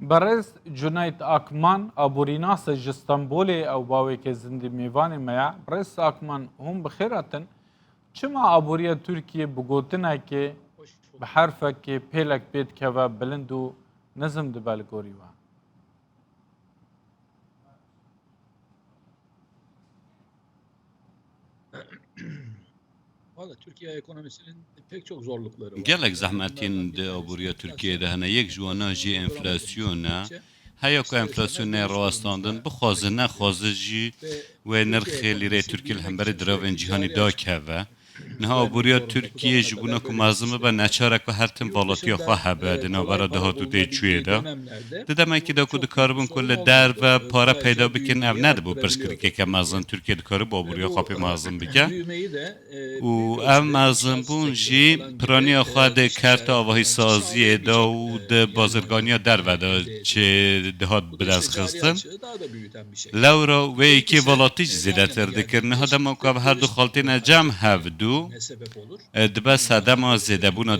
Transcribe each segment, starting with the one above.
برز جنایت آکمان ابوریناس جستانبولی او باوی که زندی میوانی میا برز آکمان هم بخیراتن چما ابوریا ترکیه بگوتنه که به حرفه که پیلک بید که و بلندو نظم دبال گوری و Valla Türkiye ekonomisinin pek çok zorlukları var. gelek zehmetên di aboriya Tirkiyeyê de hene yek ji wan jî enflasyona heya ku enflasyonê rawastandin bixwaze nexwaze jî wê nirxê lîrê Tirkiye li hemberî diravên cîhanî dakeve. Niha aboriya Tirkiye ji bûna ku mezin bibe neçarek ve her tim valatiya xwe hebe di navbera dihat û têçûyê de. Di demekî de ku dikaribin ku li derve pare peyda bikin ev nedibû pirsgirêkeke mezin Tirkiye dikarib aboriya xwe pê mezin bike. û ev mezinbûn jî piraniya xwe di kerta avahî saziyê de û di bazirganiya derve de çê dihat bidestxistin. Lewra wê yekê velatî jî zêdetir dikir. Niha dema ku ev her du xaltîne cem hevdû dibe sedema zêdebûna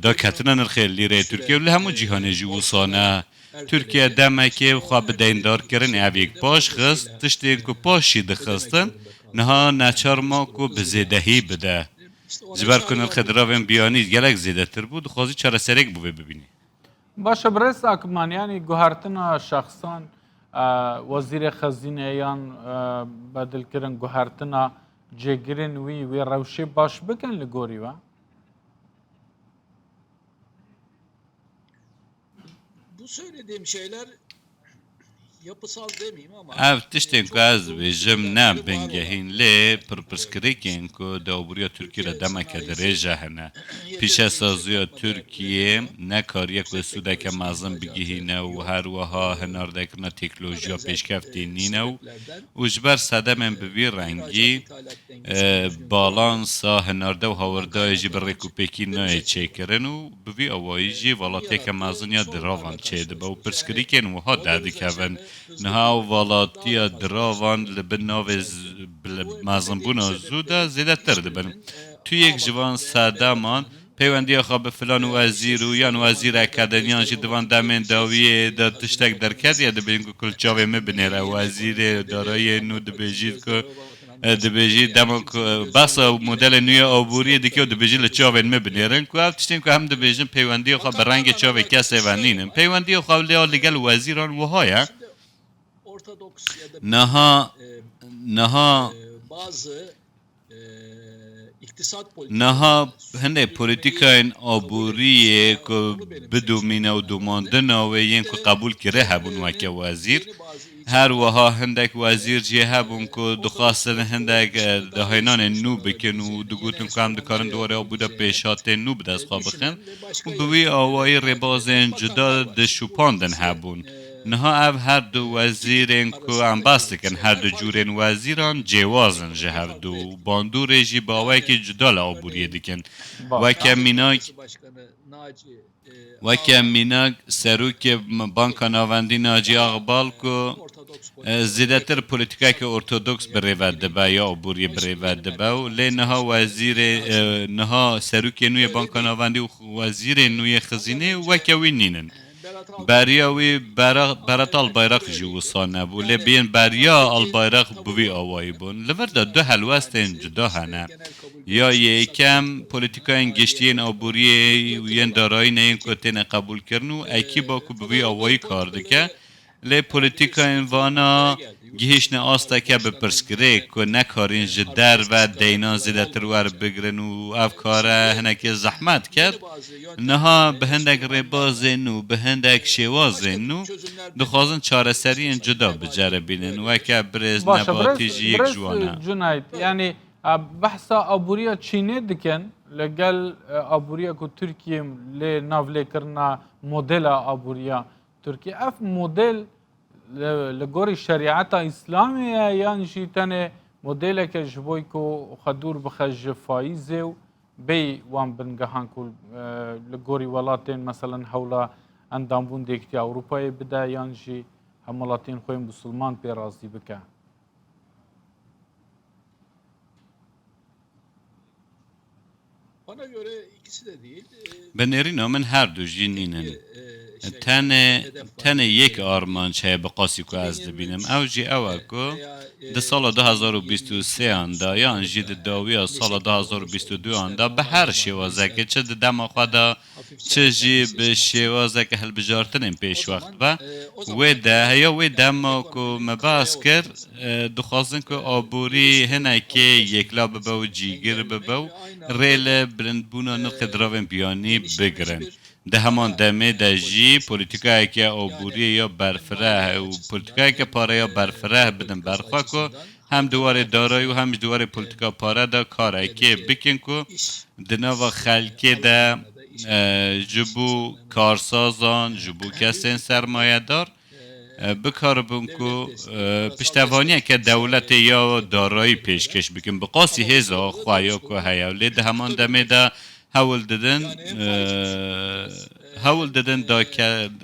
daketina nirxê lîrê Tirkiye û li hemû cîhanê jî wisa ne. Türkiye demekê xwe bi deyndar-kirin ev yek paş xist, tiştên ku paşî dixistin, niha neçar ma ku bi zêdehî bide. Ji ber ku nirxê diravên biyanî gelek zêdetir bû, dixwazî çareserek bû vê bibînî. باشه برز آکمان یعنی گوهرتنا شخصان وزیر خزینه یان بدل کردن گوهرتنا جگرین وی روشی باش بکن لگوری و Bu söylediğim şeyler yapısal demeyeyim ama ev tiştên ku ez dibêjim ne bingehîn lê pirpirsgirêkên ku di aboriya Tirkiye re demeke dirêje hene. Pîşesaziya Tirkiye nekariye ku sûdeke mezin bigihîne û her wiha hinardekirina teknolojiya pêşkeftê nîne û ji ber sedemên bi vî rengî balansa hinarde û hawirdayê jî bi rêkûpêkî nayê çêkirin û bi vî awayî jî welatiyeke mezin ya diravan çêdibe û pirsgirêkên wiha derdikevin. Niha welatiya diravan li bin navê mezinbûna zû de zêdetir dibin. Tu yek ji van sedeman peywendiya xwe bi filan wezîr û yan wezîreke dinyan jî divan demên dawiyê de tiştek derketiye dibêjin ku kul çavê me binêre wezîrê darayiyê nû dibêjî ku dibêjî dema ku besa modelê nû ya aboriyê dike û dibêjî li çavên me binêrin ku ev tiştên ku hem dibêjin peywendiya xwe bi rengê çavê kesê ve nînin. Peywendiya xwe li gel wezîran wiha ye. Niha hindê polîtîkayên aboriyê ku bidomîne û domandina wê yên ku qebûl kire hebûn weke wezîr. Her wiha hindek wezîr jî hebûn ku dixwastin hindek dahênanên nû bikin û digotin ku em dikarin duwarê abû de pêşhatên nû bi dest xwe bixin û bi wî awayî rêbazên cuda dişûpandin hebûn. Niha ev her du wezîrên ku em bas dikin her du cûrên wezîran cêwazin ji hevdû û bandûrê jî bi awayekî cuda li aboriyê dikin. Weke mînak serokê Banka Navendî Naci Agbal ku zêdetir polîtîkeke ortodoks bi rêve dibe ya aboriyê bi rêve dibe û lê niha wezîrê niha serokê nû yê Banka Navendî û wezîrên nû yê xizînê weke wî nînin. Beriya wî Berat Albayrak jî wisa nebû lê bên beriya Albayrak bi vî awayî bûn. Li vir de du helwestên cuda hene. Ya yêkem polîtîkayên geştiyên aboriyê û yên darayîneyên ku têne qebûlkirin û ekîba ku bi vî awayî kar dike. Lê polîtîkayên vana gihîşne asteke bi pirsgirêk ku nekarin ji derve deynan zêdetir werbigirin û ev kare hinekê zehmet kir. Niha bi hindek rêbazên nû bi hindek şêwazên nû dixwazin çareseriyên cuda biceribînin weke birêz nebatî jî yek ji wan e. Cunayt yani بحثا ابوریا چینه دکن لگل ابوریا کو ترکیه لی ناولی کرنا مدل ابوریا ترکیه اف مدل لگوری شریعت اسلامی یعنی شیطنه مدل که جبوی کو خدور بخج فایزه و بی وان بنگهان کل لگوری ولاتین مثلا حولا اندامبون دیکتی اروپای بده یعنی جی همولاتین خویم مسلمان پیرازی بکن Bana göre ikisi de değil. Bi nêrîna min her du jî nînin. تنه یک آرمان چه بقاسی که از دبینم او جی او که ده سال 2023 آندا یا انجی ده داوی از سال 2022 آندا به هر شوازه که چه ده دم خدا چه جی به شوازه که هل بجارتن این پیش وقت و ده یا و دم که مباس کرد دخوازن که آبوری هنه که یکلا بباو جیگر بباو ریل برند بونا نرخ دراوین بیانی بگرن ده همان دمه ده جی پولیتیکایی که آبوری یا برفره و پولیتیکایی که پاره یا برفره بدن برخوا که هم دوار دارایی و هم دوار پولیتیکا پاره دا کاره که بکن که دنوا خلکی ده جبو کارسازان جبو کسین سرمایه دار بکار بون که پشتوانیه که دولت یا دارایی پیشکش بکن بقاسی هزا خواهیا که هیولی ده همان دمه ده هول دادن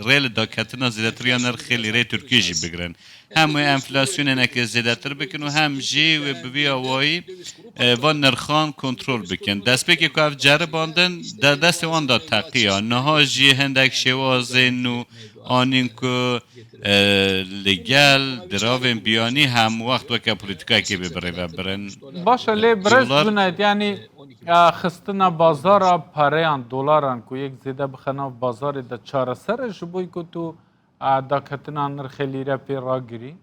ریل داکتنا زیادتر نرخی لیره ترکی جی بگرن هم انفلاسیون نکه زیادتر بکن و هم جی و ببی آوایی و نرخان کنترل بکن دست بکی که اف جره باندن در دست وان دا تقیه نها جی هندک شوازن و آنین که لگل دراوین بیانی هم وقت وکه پولیتیکایی که ببره و برن باشه لی برز جنید یعنی خستنا بازار پریان دلاران کو یک زیده بخنا بازار د چهار سر جبوی کو تو دا کتنا نرخ لیره پی را گیری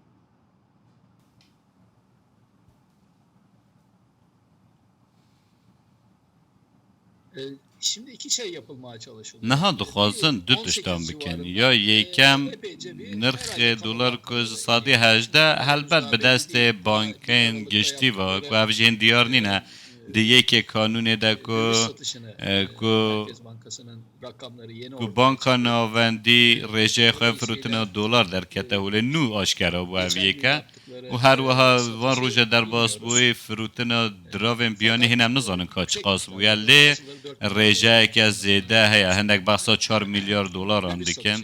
Şimdi iki şey yapılmaya çalışılıyor. Naha dixwazin du tiştan bikin. Ya yekem nirx dolar ku sadî 18 helbet bi destê bankên giştî ve ku ev jî diyar nîne di yekê kanûnê de ku banka navendî rêjeyê xwe firotina dolar derkete hûlê nû aşkera bû ev yeke û her wiha van roja derbas bûyê firotina diravên biyanî hîn em nizanin ka çi qas bûye lê rêjeyeke zêde heye hinek behsa 4 milyar dolaran dikin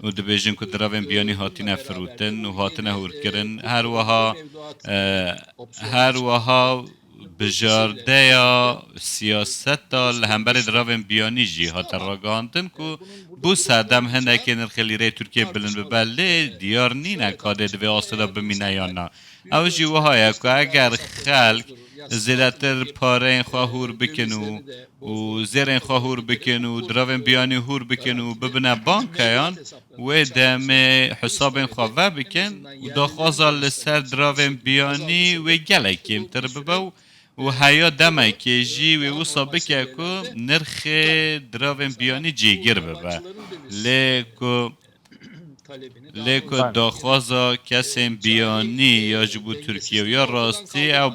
û dibêjin ku diravên biyanî hatine firotin û hatine hûrkirin her wiha بجارده سیاست li hemberê diravên biyanî jî hate ragihandin ku bu sedem hinekê nirxê lîreyê Tirkiye bilind bibe lê diyar nîne kadê divê asê de bimîne yan na ew jî wiha ye ku eger xelk zêdetir pareyên xwe hûr bikin û zêrên xwe hûr bikin û diravên biyanî hûr bikin û bibine bankayan wê demê hesabên xwe ve bikin û daxwaza li ser diravên biyanî wê gelek kêmtir bibe و هیا دمکی جی و وصا بکه که نرخ دراوین بیانی جیگر ببه لیکو داخوازا کسین بیانی یا جبو ترکیه و یا راستی او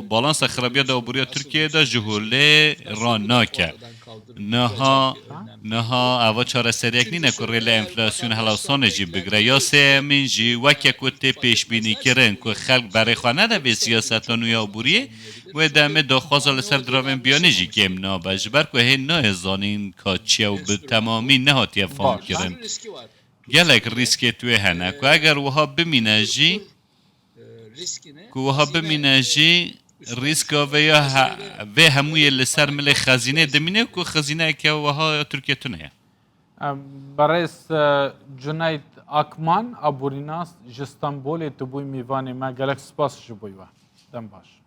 بالانس خرابیه دا عبوری ترکیه دا جهوله ران ناکه نها اوا چاره سریک نینه که ریل انفلاسیون هلاوسانه جی بگره یا سیمین جی وکه که تی پیش بینی کرن که خلق برای خواه نده به سیاستان و یا عبوریه و دمه داخوازا لسر دراوین بیانی جی کم نابج بر که هی نه زانین که چیه و به تمامی نهاتی فهم کرن گلک ریسکی توی هنه که اگر وها بمینه جی ریسک و هموی لسر مل خزینه دمینه که خزینه که وها ترکیه تونه برای جنید اکمان ابوریناس جستانبول تو بوی میوانی ما گلک سپاس جبوی و دم باش